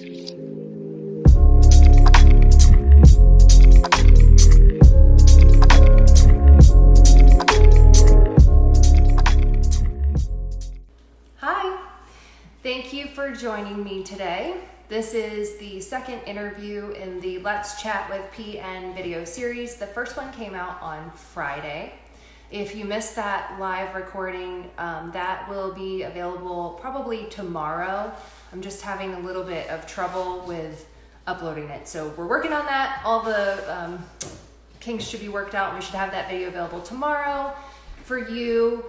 Hi, thank you for joining me today. This is the second interview in the Let's Chat with PN video series. The first one came out on Friday. If you missed that live recording, that will be available probably tomorrow. I'm just having a little bit of trouble with uploading it. So we're working on that. All the kinks should be worked out. We should have that video available tomorrow for you.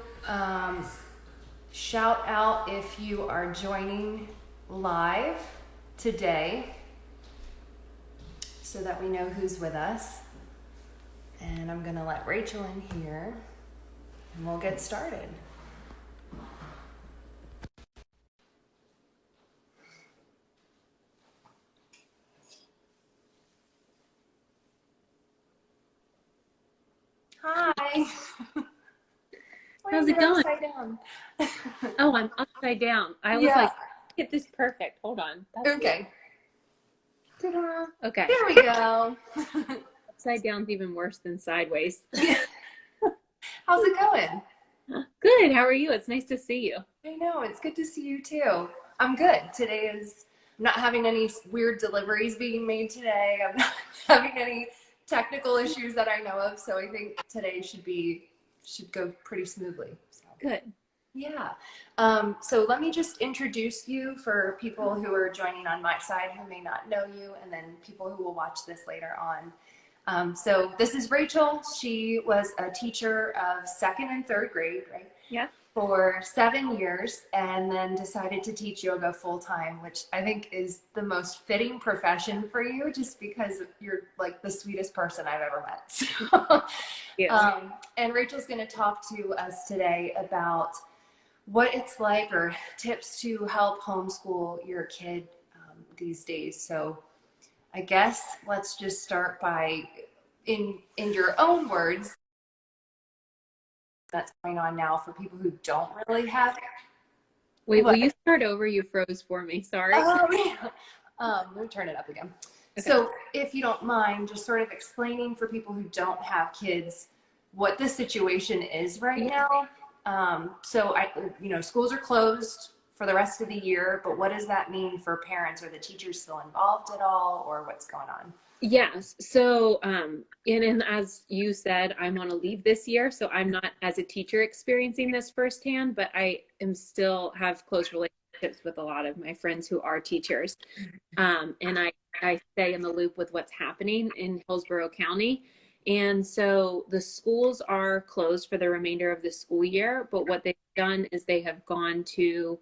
Shout out if you are joining live today so that we know who's with us. And I'm gonna let Rachel in here and we'll get started. Hi. How's it going? Upside down. Oh, I'm upside down. I was like, get this perfect. Hold on. That's okay. Ta-da. Okay. There we go. Upside down's even worse than sideways. How's it going? Good. How are you? It's nice to see you. I know. It's good to see you too. I'm good. I'm not having any weird deliveries being made today. I'm not having any technical issues that I know of. So I think today should go pretty smoothly. So. Good. Yeah. So let me just introduce you for people who are joining on my side who may not know you, and then people who will watch this later on. So this is Rachel. She was a teacher of 2nd and 3rd grade, right? Yeah. For 7 years, and then decided to teach yoga full time, which I think is the most fitting profession for you, just because you're like the sweetest person I've ever met. So, yeah. And Rachel's going to talk to us today about what it's like, or tips to help homeschool your kid these days. So I guess let's just start by, in your own words, that's going on now for people who don't really have. Wait, will you start over? You froze for me. Sorry. Let me turn it up again. Okay. So if you don't mind, just sort of explaining for people who don't have kids what the situation is right now. So schools are closed for the rest of the year, but what does that mean for parents? Are the teachers still involved at all, or what's going on? Yes. So, and as you said, I'm on a leave this year, so I'm not as a teacher experiencing this firsthand, but I am still have close relationships with a lot of my friends who are teachers. And I stay in the loop with what's happening in Hillsborough County. And so the schools are closed for the remainder of the school year, but what they've done is they have gone to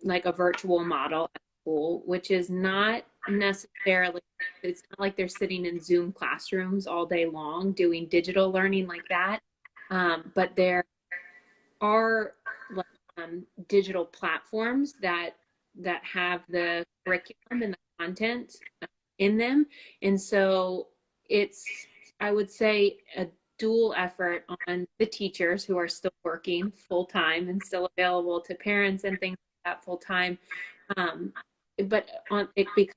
like a virtual model at school, which is not necessarily, it's not like they're sitting in Zoom classrooms all day long doing digital learning like that. But there are digital platforms that have the curriculum and the content in them. And so it's, I would say, a dual effort on the teachers who are still working full time and still available to parents and things like that full time. But it becomes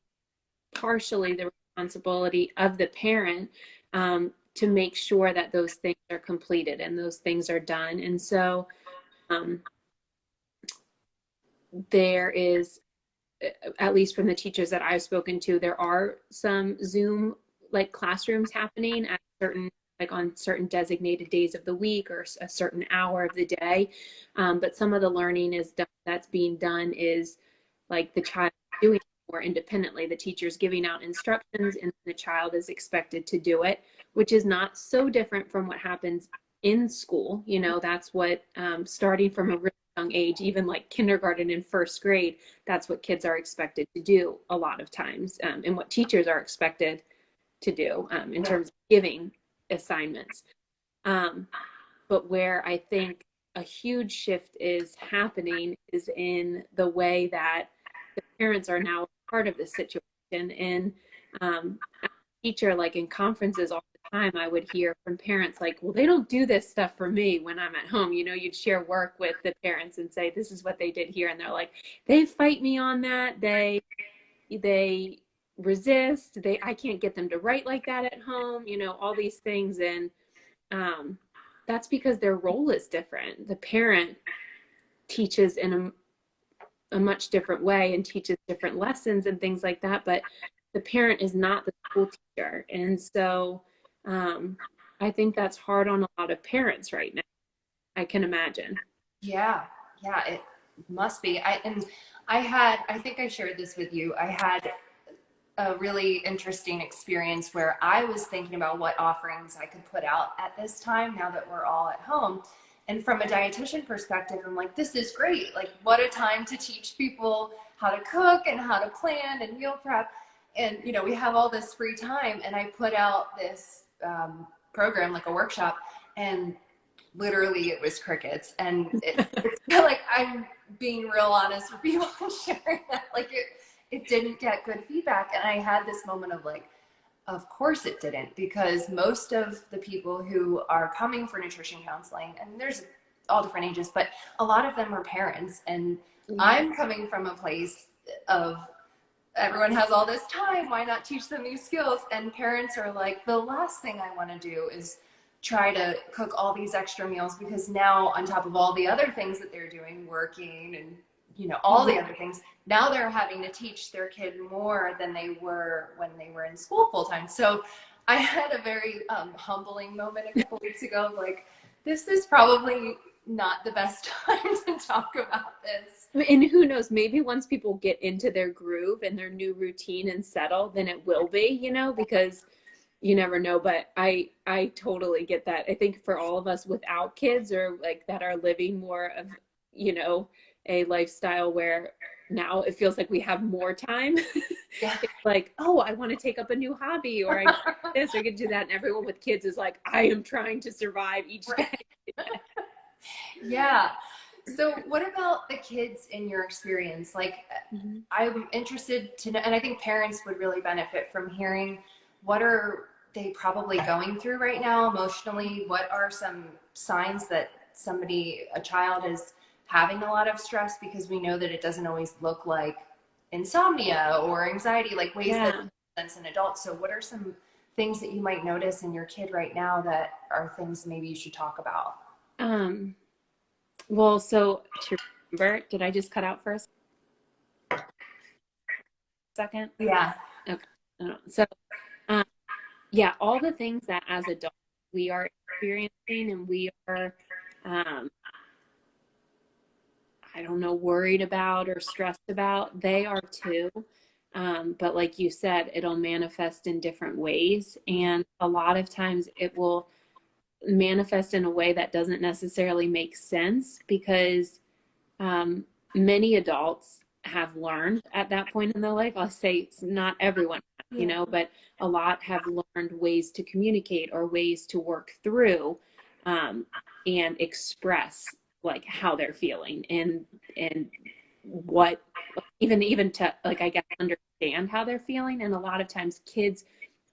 partially the responsibility of the parent to make sure that those things are completed and those things are done. And so there is, at least from the teachers that I've spoken to, there are some Zoom like classrooms happening at on certain designated days of the week or a certain hour of the day. But some of the learning that's being done is like the child doing it more independently. The teacher's giving out instructions and the child is expected to do it, which is not so different from what happens in school. You know, that's what starting from a really young age, even like kindergarten and 1st grade, that's what kids are expected to do a lot of times, and what teachers are expected to do in terms of giving assignments. But where I think a huge shift is happening is in the way that the parents are now part of the situation. And as a teacher, like in conferences all the time, I would hear from parents like, well, they don't do this stuff for me when I'm at home. You know, you'd share work with the parents and say, this is what they did here. And they're like, they fight me on that. They they resist, I can't get them to write like that at home, all these things. And that's because their role is different. The parent teaches in a much different way and teaches different lessons and things like that, but the parent is not the school teacher. And so I think that's hard on a lot of parents right now, I can imagine. Yeah, yeah, it must be. I think I shared this with you. I had a really interesting experience where I was thinking about what offerings I could put out at this time now that we're all at home. And from a dietitian perspective, I'm like, this is great. Like, what a time to teach people how to cook and how to plan and meal prep. And, we have all this free time. And I put out this program, like a workshop, and literally it was crickets. And it's like, I'm being real honest with people and sharing that. Like, it didn't get good feedback. And I had this moment of like, of course it didn't, because most of the people who are coming for nutrition counseling, and there's all different ages, but a lot of them are parents. And I'm coming from a place of everyone has all this time, why not teach them these skills? And parents are like, the last thing I want to do is try to cook all these extra meals, because now on top of all the other things that they're doing, working and all the other things, now they're having to teach their kid more than they were when they were in school full time. So I had a very humbling moment a couple weeks ago, like, this is probably not the best time to talk about this. And who knows, maybe once people get into their groove and their new routine and settle, then it will be, because you never know. But I totally get that. I think for all of us without kids, or like that are living more of, a lifestyle where now it feels like we have more time. Yeah. It's like, oh, I want to take up a new hobby, or I get this, or I can do that. And everyone with kids is like, I am trying to survive each day. Yeah. So what about the kids in your experience? Like, I'm interested to know, and I think parents would really benefit from hearing, what are they probably going through right now emotionally? What are some signs that a child is having a lot of stress? Because we know that it doesn't always look like insomnia or anxiety, like ways that sense in adults. So what are some things that you might notice in your kid right now that are things maybe you should talk about? Well, so to remember, did I just cut out for a second? Yeah. Okay. So, yeah, all the things that as adults we are experiencing and we are, I don't know, worried about or stressed about, they are too. But like you said, it'll manifest in different ways. And a lot of times it will manifest in a way that doesn't necessarily make sense, because many adults have learned at that point in their life. I'll say it's not everyone, but a lot have learned ways to communicate or ways to work through and express like how they're feeling, and what even to, like, I guess, understand how they're feeling. And a lot of times kids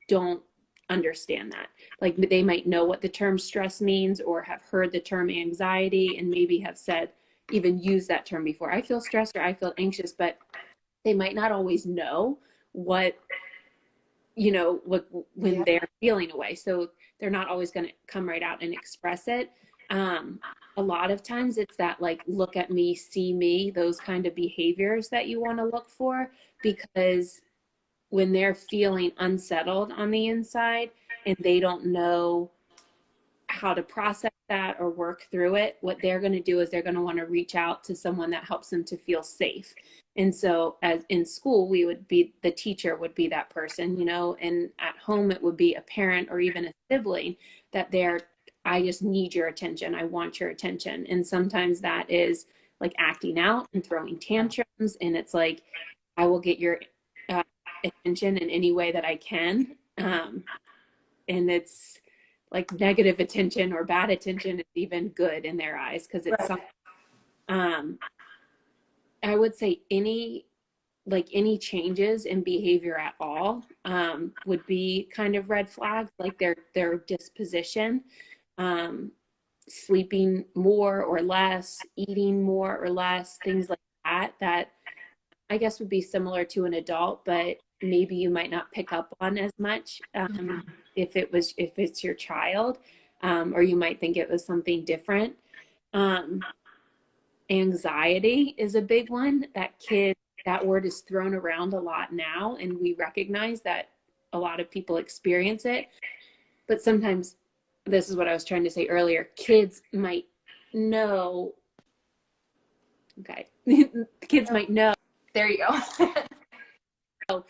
don't understand that. Like, they might know what the term stress means or have heard the term anxiety and maybe have said, even used that term before. I feel stressed or I feel anxious, but they might not always know what, when they're feeling a way. So they're not always going to come right out and express it. A lot of times it's that, like, look at me, see me, those kind of behaviors that you want to look for, because when they're feeling unsettled on the inside and they don't know how to process that or work through it, what they're going to do is they're going to want to reach out to someone that helps them to feel safe. And so, as in school, the teacher would be that person, and at home it would be a parent or even a sibling that I just need your attention. I want your attention. And sometimes that is like acting out and throwing tantrums. And it's like, I will get your attention in any way that I can. And it's like negative attention or bad attention is even good in their eyes, because it's something. I would say any changes in behavior at all would be kind of red flags, like their disposition, sleeping more or less, eating more or less, things like that I guess would be similar to an adult, but maybe you might not pick up on as much if it's your child, or you might think it was something different. Um, Anxiety is a big one. That word is thrown around a lot now, and we recognize that a lot of people experience it. But sometimes, this is what I was trying to say earlier, kids might know. Okay, kids might know. There you go.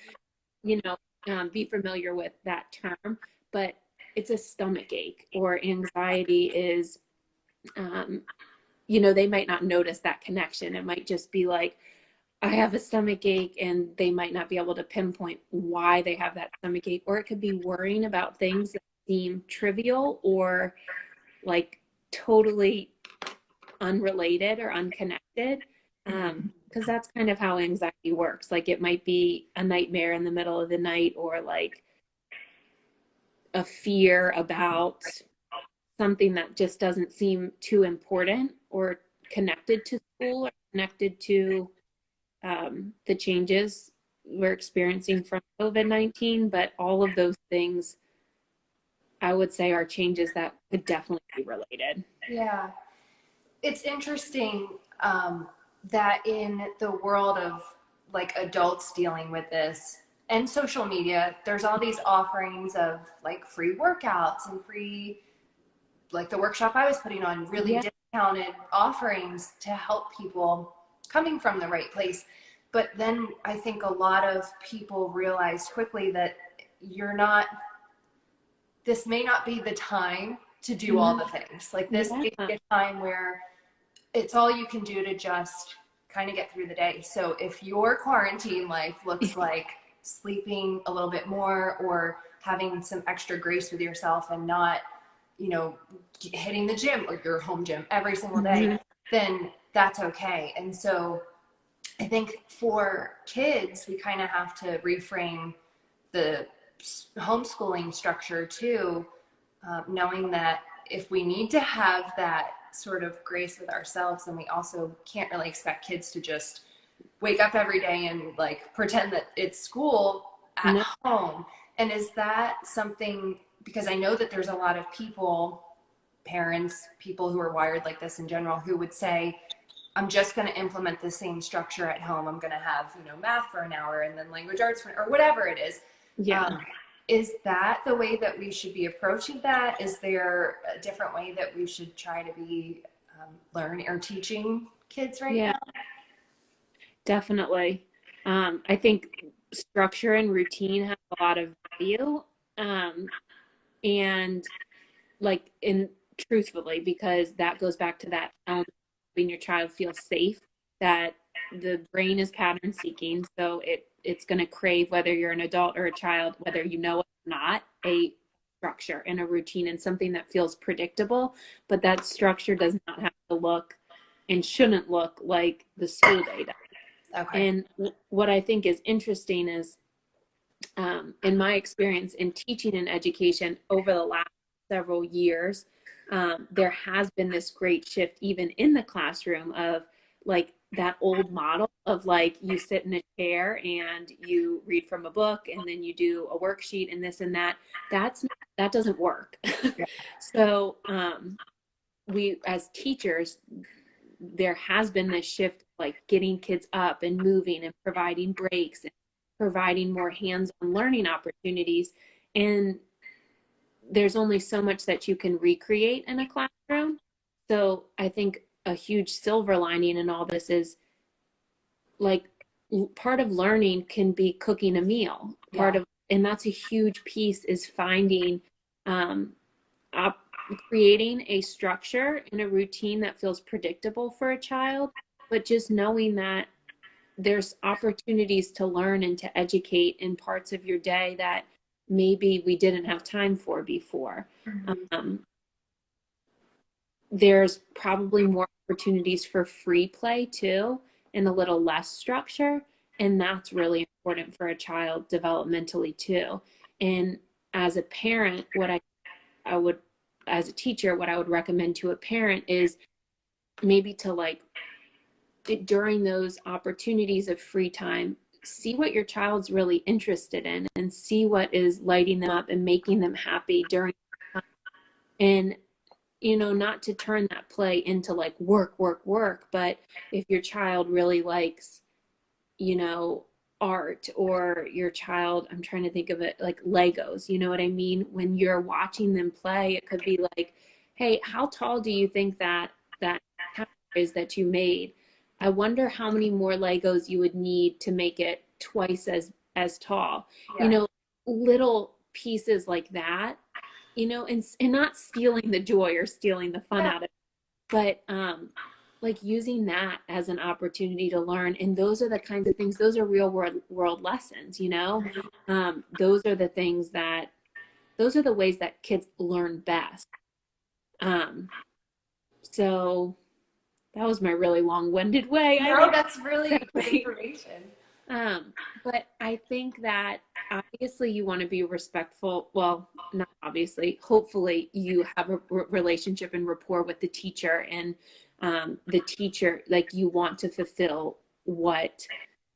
Be familiar with that term, but it's a stomach ache, or anxiety is, they might not notice that connection. It might just be like, I have a stomach ache, and they might not be able to pinpoint why they have that stomach ache. Or it could be worrying about things that seem trivial or like totally unrelated or unconnected. Because that's kind of how anxiety works. Like, it might be a nightmare in the middle of the night, or like a fear about something that just doesn't seem too important or connected to school or connected to the changes we're experiencing from COVID-19. But all of those things, I would say, are changes that could definitely be related. Yeah. It's interesting that in the world of like adults dealing with this and social media, there's all these offerings of like free workouts and free, like the workshop I was putting on, really discounted offerings to help people coming from the right place. But then I think a lot of people realized quickly that this may not be the time to do all the things. Like, this may be a time where it's all you can do to just kind of get through the day. So if your quarantine life looks like sleeping a little bit more, or having some extra grace with yourself, and not, hitting the gym or your home gym every single day, then that's okay. And so I think for kids, we kind of have to reframe the homeschooling structure too, knowing that if we need to have that sort of grace with ourselves, then we also can't really expect kids to just wake up every day and like pretend that it's school at home. And is that something, because I know that there's a lot of people, parents, people who are wired like this in general, who would say, I'm just going to implement the same structure at home. I'm going to have, math for an hour and then language arts or whatever it is. Yeah. Is that the way that we should be approaching that? Is there a different way that we should try to be learning or teaching kids right now? Definitely. I think structure and routine have a lot of value. And like, truthfully, because that goes back to that element, when your child feels safe, that the brain is pattern seeking. So it's going to crave, whether you're an adult or a child, whether you know it or not, a structure and a routine and something that feels predictable. But that structure does not have to look, and shouldn't look, like the school day does. Okay. And what I think is interesting is, in my experience in teaching and education over the last several years, there has been this great shift, even in the classroom, of like that old model of like, you sit in a chair and you read from a book, and then you do a worksheet and this and that. That doesn't work. So we, as teachers, there has been this shift, like getting kids up and moving and providing breaks and providing more hands-on learning opportunities. And there's only so much that you can recreate in a classroom. So I think a huge silver lining in all this is, like, part of learning can be cooking a meal. And that's a huge piece, is finding, creating a structure and a routine that feels predictable for a child, but just knowing that there's opportunities to learn and to educate in parts of your day that maybe we didn't have time for before. There's probably more opportunities for free play too, and a little less structure. And that's really important for a child developmentally too. And as a parent, I would, as a teacher, what I would recommend to a parent is maybe to like during those opportunities of free time, see what your child's really interested in and see what is lighting them up and making them happy during the time. And, you know, not to turn that play into like work, work, work, but if your child really likes, you know, art, or your child, I'm trying to think of it like Legos, you know what I mean? When you're watching them play, it could be like, hey, how tall do you think that tower is that you made? I wonder how many more Legos you would need to make it twice as tall. You Yeah. know, little pieces like that, you know, and not stealing the joy or stealing the fun Yeah. out of it, but like using that as an opportunity to learn. And those are the kinds of things, those are real world lessons, you know. Those are the things that, those are the ways that kids learn best. So that was my really long-winded way. No, that's really good Right. information. But I think that obviously you want to be respectful. Well, not obviously. Hopefully you have a relationship and rapport with the teacher, and the teacher, like, you want to fulfill what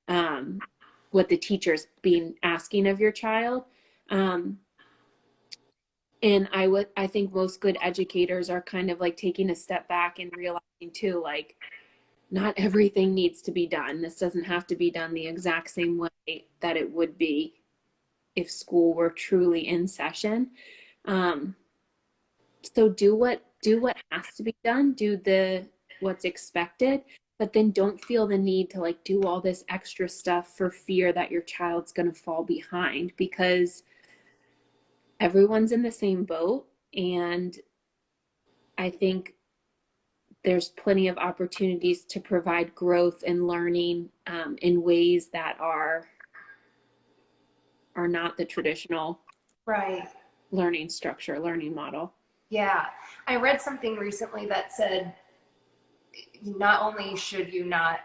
the teacher's being asking of your child. And I think most good educators are kind of like taking a step back and realizing too, like, not everything needs to be done. This doesn't have to be done the exact same way that it would be if school were truly in session. So do what has to be done, do what's expected, but then don't feel the need to like do all this extra stuff for fear that your child's going to fall behind, because everyone's in the same boat. And I think there's plenty of opportunities to provide growth and learning in ways that are not the traditional Right. learning structure, learning model. Yeah. I read something recently that said not only should you not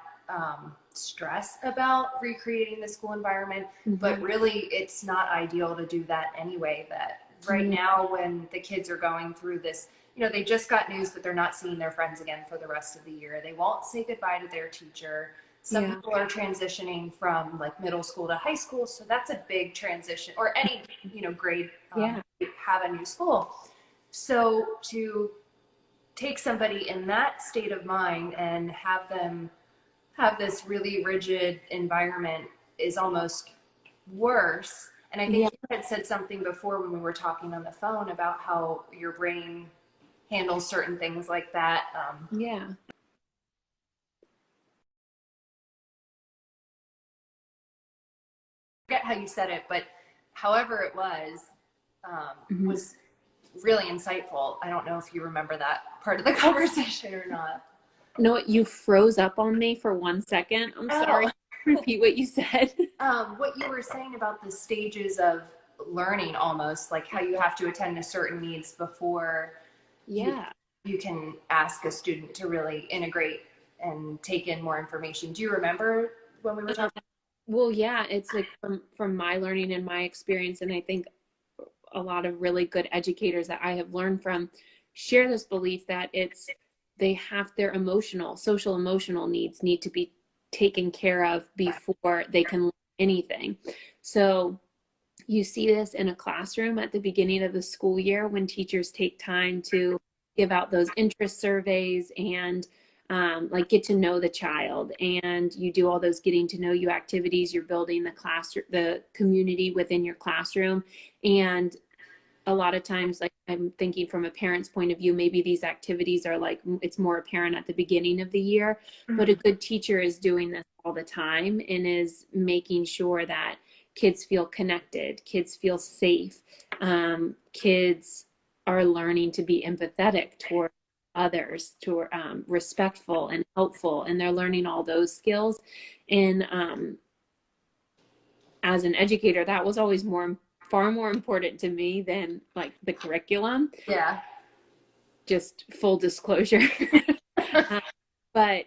stress about recreating the school environment, but really it's not ideal to do that anyway. That right now, when the kids are going through this, you know, they just got news that they're not seeing their friends again for the rest of the year. They won't say goodbye to their teacher. Some people are transitioning from like middle school to high school, so that's a big transition, or any, you know, grade have a new school. So to take somebody in that state of mind and have them have this really rigid environment is almost worse. And I think you had said something before when we were talking on the phone about how your brain handles certain things like that. I forget how you said it, but however it was really insightful. I don't know if you remember that part of the conversation or not. No, you froze up on me for 1 second. I'm sorry. Repeat what you said. What you were saying about the stages of learning, almost like how you have to attend to certain needs before you can ask a student to really integrate and take in more information. Do you remember when we were talking? Well, yeah, it's like from my learning and my experience, and I think a lot of really good educators that I have learned from share this belief that they have their social emotional needs need to be taken care of before they can learn anything. So you see this in a classroom at the beginning of the school year when teachers take time to give out those interest surveys and like get to know the child, and you do all those getting to know you activities. You're building the community within your classroom. And a lot of times, like, I'm thinking from a parent's point of view, maybe these activities are like, it's more apparent at the beginning of the year, but a good teacher is doing this all the time and is making sure that kids feel connected, kids feel safe, kids are learning to be empathetic toward others, to respectful and helpful, and they're learning all those skills. And as an educator, that was always far more important to me than like the curriculum. Yeah. Just full disclosure. But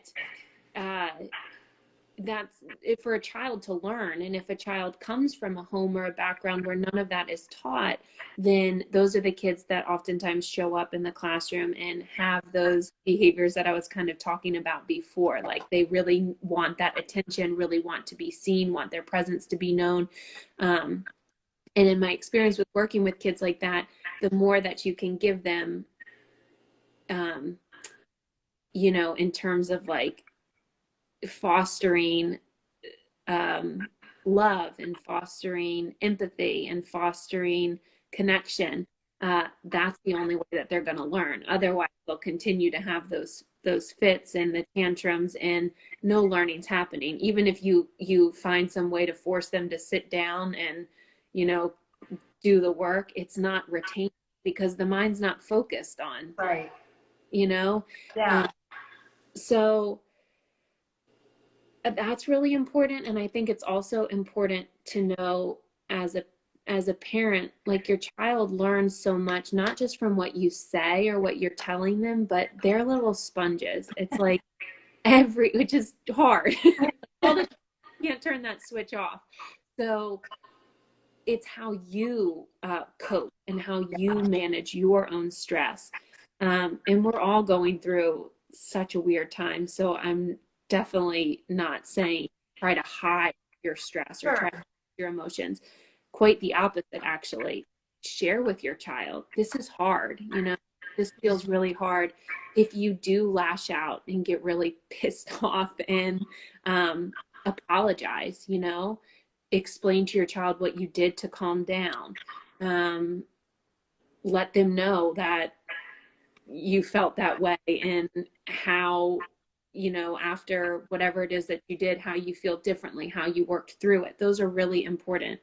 that's if for a child to learn. And if a child comes from a home or a background where none of that is taught, then those are the kids that oftentimes show up in the classroom and have those behaviors that I was kind of talking about before. Like they really want that attention, really want to be seen, want their presence to be known. And in my experience with working with kids like that, the more that you can give them, you know, in terms of like fostering love and fostering empathy and fostering connection, that's the only way that they're going to learn. Otherwise, they'll continue to have those fits and the tantrums, and no learning's happening. Even if you find some way to force them to sit down and, you know, do the work, it's not retained because the mind's not focused on, Right. you know. Yeah. So that's really important. And I think it's also important to know as a parent, like your child learns so much, not just from what you say or what you're telling them, but they're little sponges. It's like which is hard. All the can't turn that switch off. So it's how you cope and how you manage your own stress. And we're all going through such a weird time. So I'm definitely not saying try to hide your stress or try to hide your emotions. Quite the opposite, actually. Share with your child. This is hard, you know, this feels really hard. If you do lash out and get really pissed off and apologize, you know, explain to your child what you did to calm down. Let them know that you felt that way and how, you know, after whatever it is that you did, how you feel differently, how you worked through it. Those are really important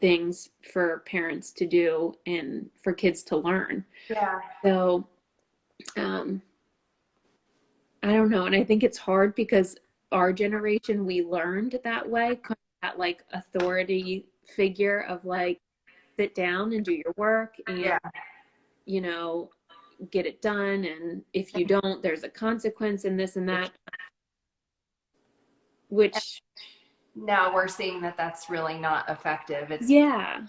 things for parents to do and for kids to learn. Yeah. So I don't know. And I think it's hard because our generation, we learned that way, kind of that like authority figure of like, sit down and do your work and, you know, get it done. And if you don't, there's a consequence and this and that, which now we're seeing that that's really not effective. It's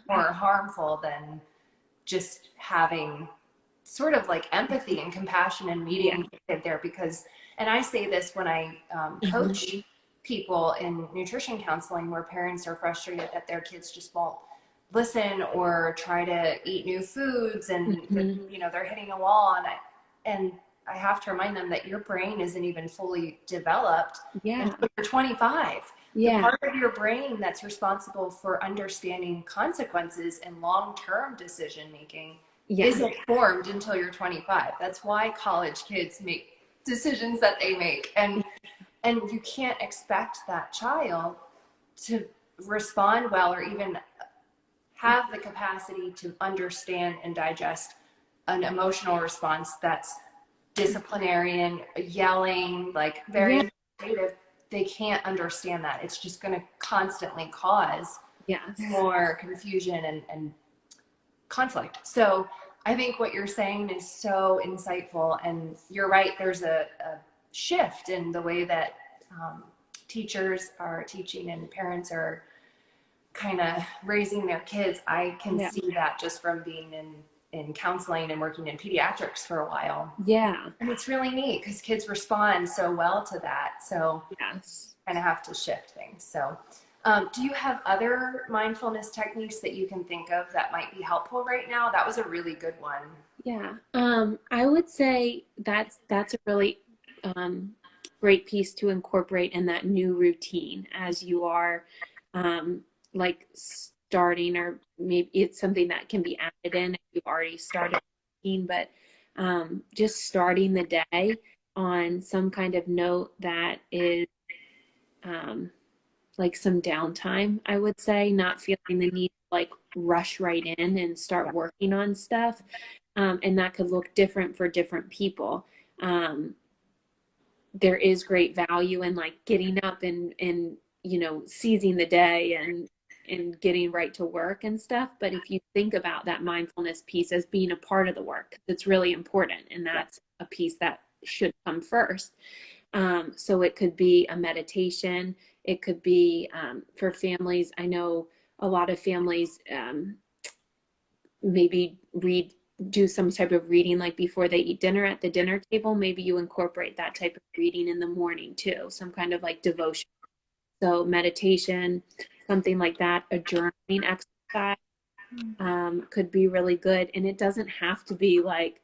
more harmful than just having sort of like empathy and compassion and meeting the kid there. Because, and I say this when I coach people in nutrition counseling where parents are frustrated that their kids just won't listen or try to eat new foods and you know they're hitting a wall, and I have to remind them that your brain isn't even fully developed until you're 25. The part of your brain that's responsible for understanding consequences and long-term decision making isn't formed until you're 25. That's why college kids make decisions that they make, and you can't expect that child to respond well or even have the capacity to understand and digest an emotional response that's disciplinarian, yelling, like very creative. They can't understand that. It's just going to constantly cause more confusion and conflict. So I think what you're saying is so insightful, and you're right. There's a shift in the way that teachers are teaching and parents are kind of raising their kids. I can see that just from being in counseling and working in pediatrics for a while. And it's really neat because kids respond so well to that. So kind of have to shift things. So do you have other mindfulness techniques that you can think of that might be helpful right now? That was a really good one. I would say that's a really great piece to incorporate in that new routine as you are like starting, or maybe it's something that can be added in if you've already started routine, but just starting the day on some kind of note that is like some downtime, I would say, not feeling the need to like rush right in and start working on stuff. And that could look different for different people. There is great value in like getting up and you know, seizing the day and getting right to work and stuff. But if you think about that mindfulness piece as being a part of the work, it's really important. And that's a piece that should come first. So it could be a meditation. It could be for families. I know a lot of families maybe do some type of reading like before they eat dinner at the dinner table. Maybe you incorporate that type of reading in the morning too, some kind of like devotion. So meditation, something like that, a journaling exercise could be really good. And it doesn't have to be like,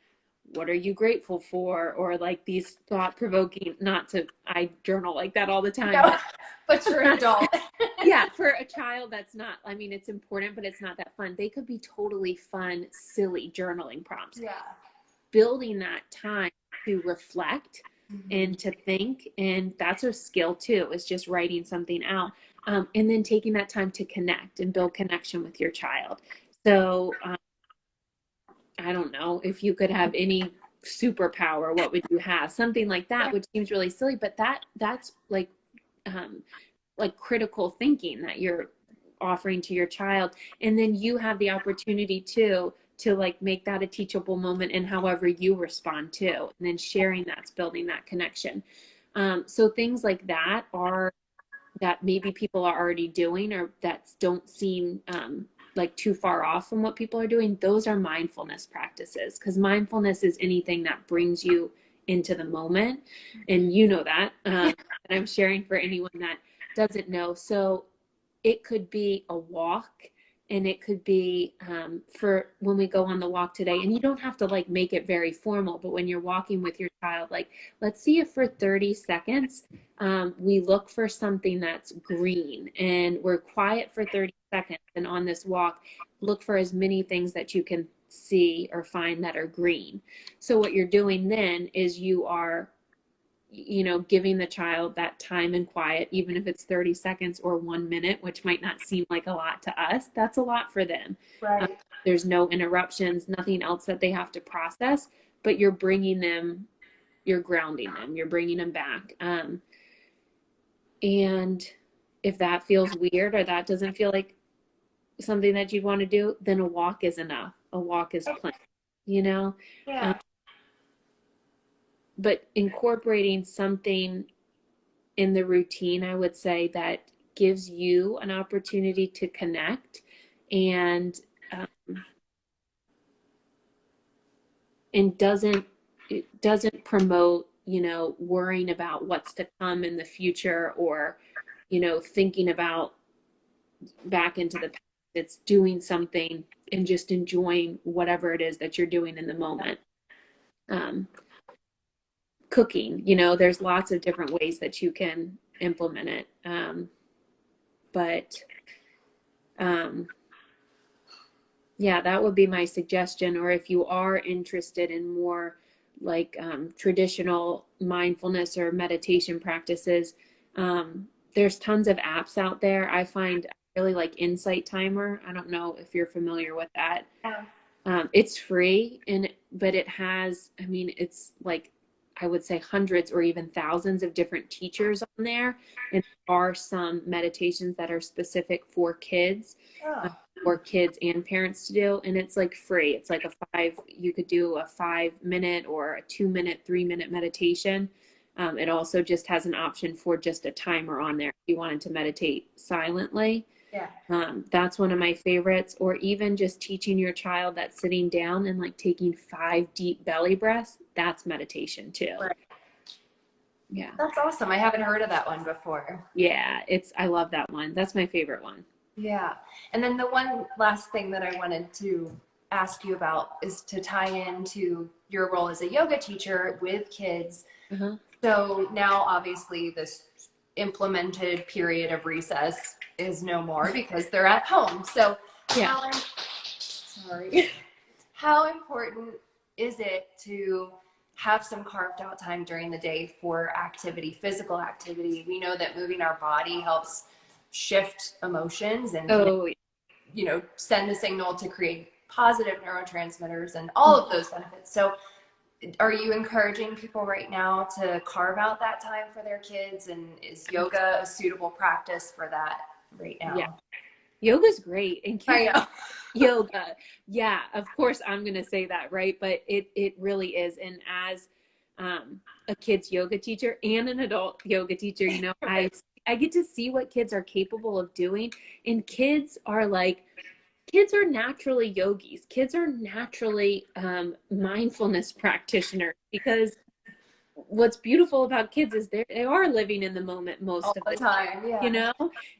what are you grateful for? Or like these thought provoking, not to, I journal like that all the time. No, but for an adult. Yeah, for a child, that's not, I mean, it's important, but it's not that fun. They could be totally fun, silly journaling prompts. Yeah. Building that time to reflect and to think. And that's a skill too, is just writing something out. And then taking that time to connect and build connection with your child. So I don't know if you could have any superpower, what would you have? Something like that, which seems really silly, but that's like critical thinking that you're offering to your child. And then you have the opportunity to like make that a teachable moment and however you respond to, and then sharing that's building that connection. So things like that are that maybe people are already doing or that don't seem like too far off from what people are doing. Those are mindfulness practices, because mindfulness is anything that brings you into the moment. And you know that, and I'm sharing for anyone that doesn't know. So it could be a walk, and it could be for when we go on the walk today, and you don't have to like make it very formal, but when you're walking with your child, like, let's see if for 30 seconds we look for something that's green, and we're quiet for 30 seconds. And on this walk, look for as many things that you can see or find that are green. So what you're doing then is you are, you know, giving the child that time and quiet, even if it's 30 seconds or 1 minute, which might not seem like a lot to us. That's a lot for them. Right. There's no interruptions, nothing else that they have to process, but you're bringing them, you're grounding them, you're bringing them back. And if that feels weird or that doesn't feel like something that you'd want to do, then a walk is enough. A walk is plenty, you know? Yeah. But incorporating something in the routine, I would say, that gives you an opportunity to connect and doesn't, it doesn't promote, you know, worrying about what's to come in the future, or, you know, thinking about back into the past. It's doing something and just enjoying whatever it is that you're doing in the moment. Cooking, you know, there's lots of different ways that you can implement it. But yeah, that would be my suggestion. Or if you are interested in more like traditional mindfulness or meditation practices, there's tons of apps out there. I find I really like Insight Timer. I don't know if you're familiar with that. It's free, but it has, I mean, it's like, I would say hundreds or even thousands of different teachers on there. And there are some meditations that are specific for kids, or kids and parents to do. And it's like free. It's like you could do a 5-minute or a 2-minute, 3-minute meditation. It also just has an option for just a timer on there if you wanted to meditate silently. Yeah. That's one of my favorites. Or even just teaching your child that sitting down and like taking 5 deep belly breaths, that's meditation too. Right. Yeah. That's awesome. I haven't heard of that one before. Yeah, I love that one. That's my favorite one. Yeah. And then the one last thing that I wanted to ask you about is to tie into your role as a yoga teacher with kids. So now obviously this implemented period of recess is no more because they're at home. So Yeah. How important is it to have some carved out time during the day for activity, physical activity? We know that moving our body helps shift emotions and you know, send a signal to create positive neurotransmitters and all of those benefits. So are you encouraging people right now to carve out that time for their kids? And is yoga a suitable practice for that right now? Yeah. Yoga's great. And yoga. Yeah, of course I'm going to say that, right? But it really is. And as a kids yoga teacher and an adult yoga teacher, you know, I get to see what kids are capable of doing. And kids are naturally yogis. Kids are naturally mindfulness practitioners, because what's beautiful about kids is they are living in the moment most All of the the time, time, yeah. you know?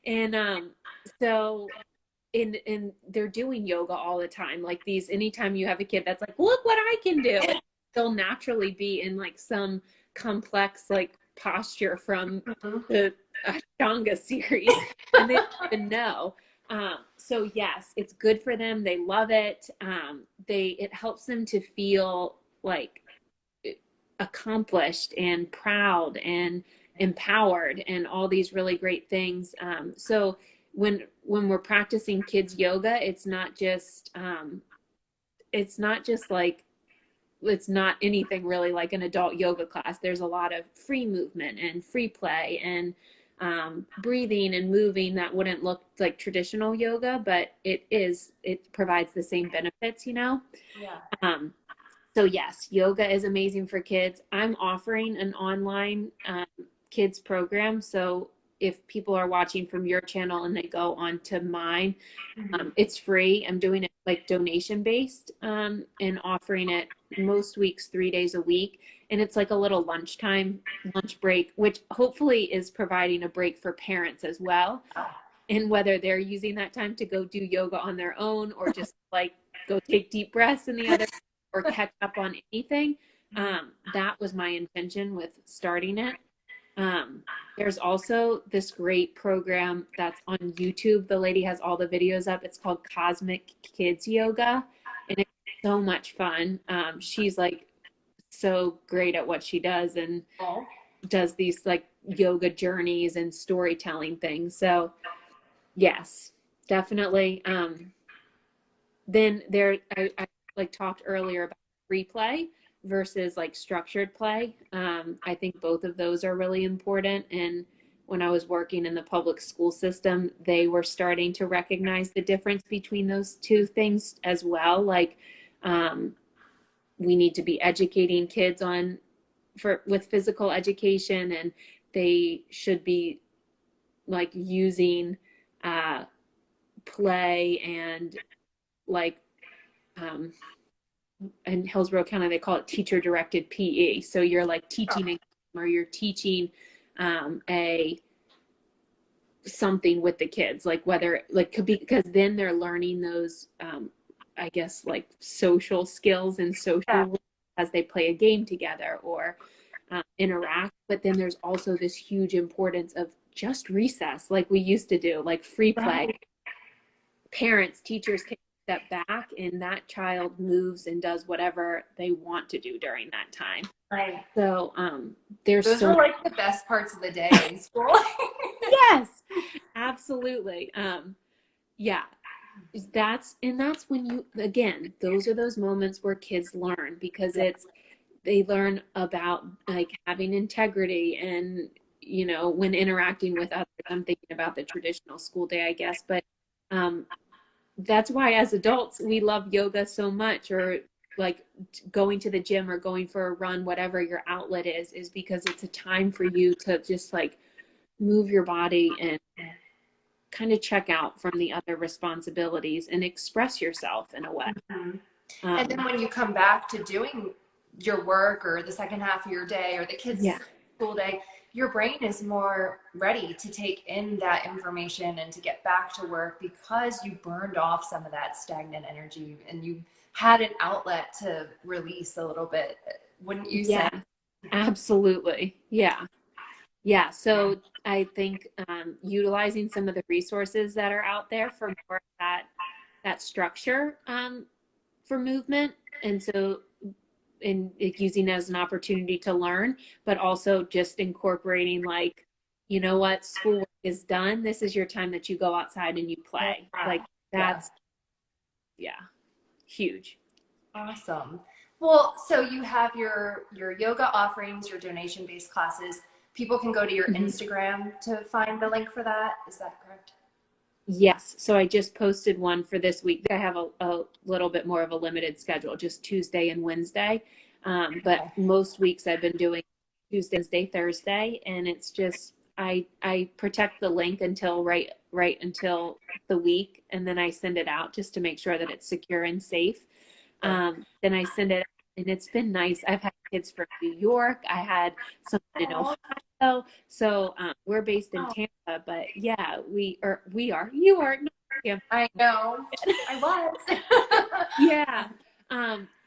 And so in they're doing yoga all the time. Like these, anytime you have a kid that's like, look what I can do, they'll naturally be in like some complex like posture from the Ashtanga series, and they don't even know. So yes, it's good for them. They love it. It helps them to feel like accomplished and proud and empowered and all these really great things. So when we're practicing kids yoga, it's not just like, it's not anything really like an adult yoga class. There's a lot of free movement and free play and breathing and moving that wouldn't look like traditional yoga, but it provides the same benefits, you know? Yeah. So yes, yoga is amazing for kids. I'm offering an online kids program. So if people are watching from your channel and they go on to mine, it's free. I'm doing it like donation based, and offering it most weeks, 3 days a week. And it's like a little lunch break, which hopefully is providing a break for parents as well. And whether they're using that time to go do yoga on their own or just like go take deep breaths in the other or catch up on anything. That was my intention with starting it. There's also this great program that's on YouTube. The lady has all the videos up. It's called Cosmic Kids Yoga, and it's so much fun. She's like so great at what she does and does these like yoga journeys and storytelling things. So yes, definitely. Then I like talked earlier about free play versus like structured play. I think both of those are really important. And when I was working in the public school system, they were starting to recognize the difference between those two things as well. Like, we need to be educating kids with physical education, and they should be like using play and like in Hillsborough County, they call it teacher directed PE. So you're like teaching or you're teaching a something with the kids, like whether like could be, because then they're learning those I guess like social skills and social as they play a game together or interact. But then there's also this huge importance of just recess, like we used to do, like free play. Parents, teachers can step back and that child moves and does whatever they want to do during that time. Right. So there's those so are like the best parts of the day in school. Yes, absolutely. Yeah, that's when you, again, those are those moments where kids learn, because they learn about like having integrity and, you know, when interacting with others. I'm thinking about the traditional school day, I guess, but that's why as adults we love yoga so much, or like going to the gym or going for a run, whatever your outlet is because it's a time for you to just like move your body and kind of check out from the other responsibilities and express yourself in a way. And then when you come back to doing your work or the second half of your day or the kids' school day, your brain is more ready to take in that information and to get back to work because you burned off some of that stagnant energy and you had an outlet to release a little bit. Wouldn't you say? Absolutely. Yeah. So I think utilizing some of the resources that are out there for more of that structure for movement, and so in using it as an opportunity to learn, but also just incorporating like, you know what, schoolwork is done. This is your time that you go outside and you play. Like that's huge. Awesome. Well, so you have your yoga offerings, your donation-based classes. People can go to your Instagram to find the link for that. Is that correct? Yes. So I just posted one for this week. I have a little bit more of a limited schedule, just Tuesday and Wednesday. But Okay. most weeks I've been doing Tuesday, Wednesday, Thursday, and it's just I protect the link until right until the week, and then I send it out just to make sure that it's secure and safe. Sure. Then I send it, and it's been nice. I've had kids from New York. I had someone in Oh, Ohio. So we're based in wow. Tampa, but yeah, you are not Tampa. I know. I was. Yeah.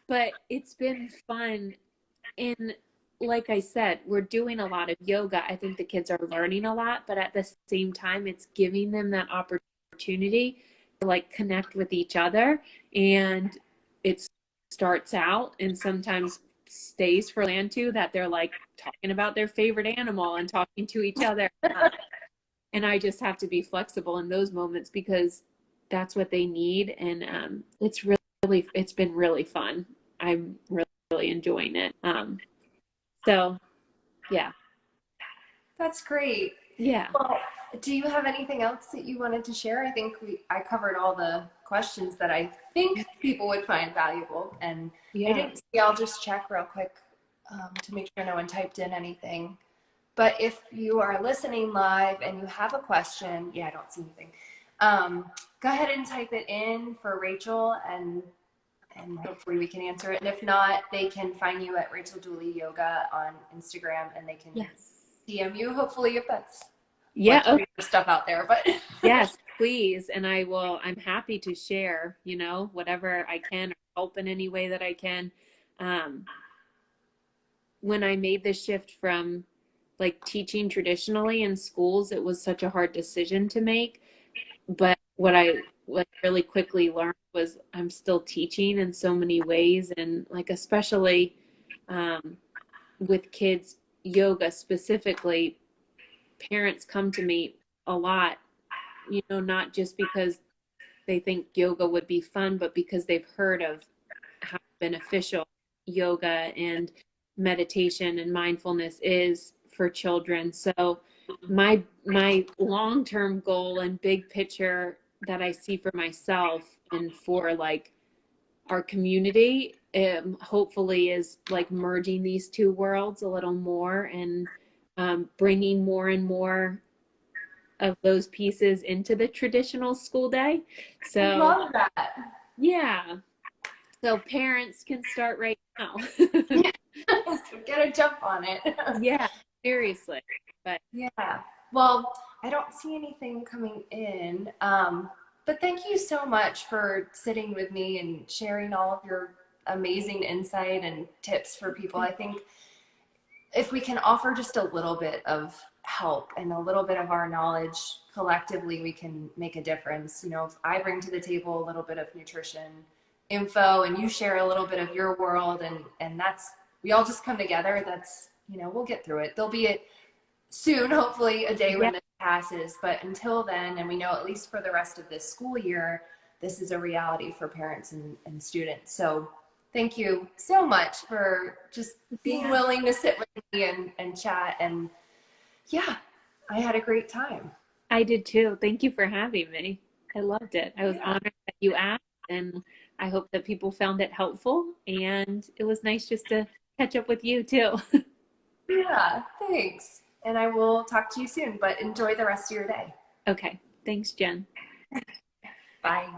But it's been fun. And like I said, we're doing a lot of yoga. I think the kids are learning a lot, but at the same time, it's giving them that opportunity to like connect with each other. And it starts out and sometimes stays for land too, that they're like talking about their favorite animal and talking to each other. And I just have to be flexible in those moments because that's what they need. And it's been really fun. I'm really enjoying it. So yeah, That's great. yeah, Well, do you have anything else that you wanted to share? I think I covered all the questions that I think people would find valuable. And I yeah. didn't see, I'll just check real quick to make sure no one typed in anything. But if you are listening live and you have a question, yeah, I don't see anything. Go ahead and type it in for Rachel, and hopefully we can answer it. And if not, they can find you at Racheldooleyyoga on Instagram, and they can Yes. DM you. Hopefully, if that's Yeah. like putting your stuff out there, but Yes, please. And I'm happy to share, whatever I can or help in any way that I can. Um, when I made the shift from like teaching traditionally in schools, it was such a hard decision to make. But what I really quickly learned was I'm still teaching in so many ways. And like, especially um, with kids, yoga specifically, parents come to me a lot, not just because they think yoga would be fun, but because they've heard of how beneficial yoga and meditation and mindfulness is for children. So my long-term goal and big picture that I see for myself and for like our community, hopefully is like merging these two worlds a little more and bringing more and more of those pieces into the traditional school day. I So love that. yeah, so parents can start right now. So get a jump on it. Yeah, seriously. But Yeah. Well, I don't see anything coming in. But thank you so much for sitting with me and sharing all of your amazing insight and tips for people. I think if we can offer just a little bit of help and a little bit of our knowledge collectively, we can make a difference. If I bring to the table a little bit of nutrition info and you share a little bit of your world, and that's, we all just come together, that's, we'll get through it. There'll be soon, hopefully, a day yeah, when this passes. But until then, and we know at least for the rest of this school year, this is a reality for parents and students. So thank you so much for just being yeah, willing to sit with me and chat. And yeah, I had a great time. I did too. Thank you for having me. I loved it. I was Yeah. honored that you asked, and I hope that people found it helpful. And it was nice just to catch up with you too. Yeah, thanks. And I will talk to you soon, but enjoy the rest of your day. Okay. Thanks, Jen. Bye.